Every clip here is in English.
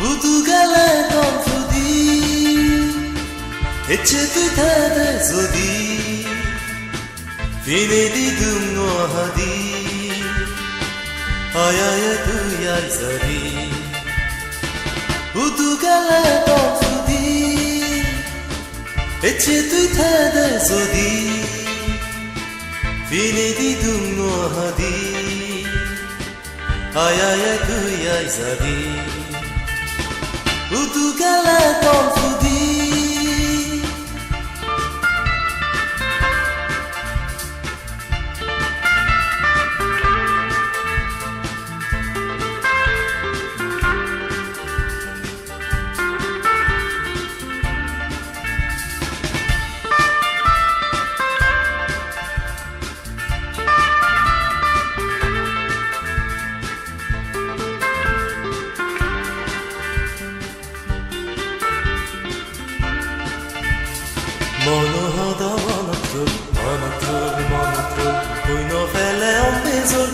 Utugala konfudi Echetu thada zodi Vinedi dumno hadi Ayaya tu yar zari Utugala konfudi Echetu thada zodi Vinedi dumno hadi Ayaya tu yar zari Utugala konfudi Monohoda monotrol, Puino fele ombezol,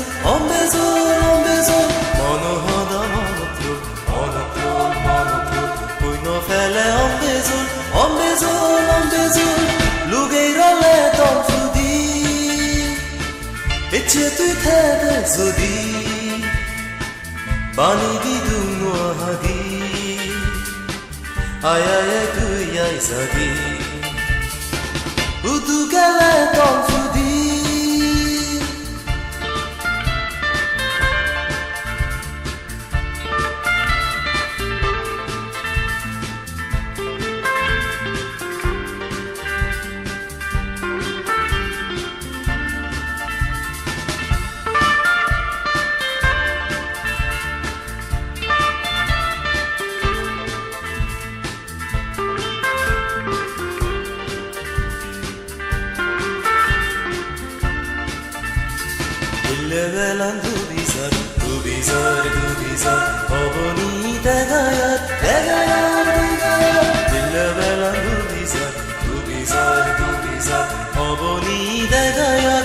Monohoda monotrol, Puino fele ombezol, Lugeira le tonfudi, Echetu thada zodi, Bani di dumno hadi, Ayaya tu yai zadi. Utugala konfudi Levelan tu bizar, Oboni tegayar, Levelan tu bizar, Oboni tegayar,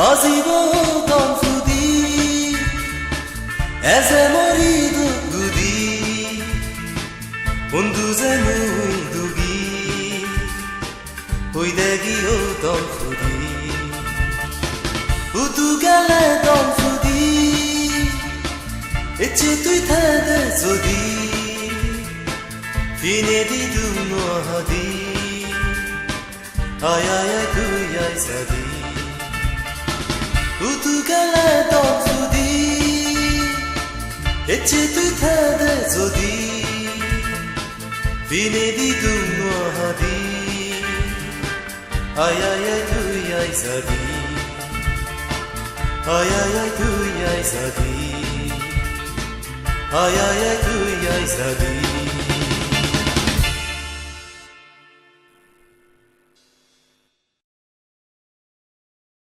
Azibo konfudi, Eze morido gudi, Unduze muidugi, Hoidegi o konfudi. Utugala konfudi Echetu thada zodi Vinedi dumno hadi Ayaya tu yai zadi Utugala konfudi Echetu thada zodi Vinedi dumno hadi Ayaya tu yai zadi Ayaya tu yai zadi, Ayaya tu yai zadi.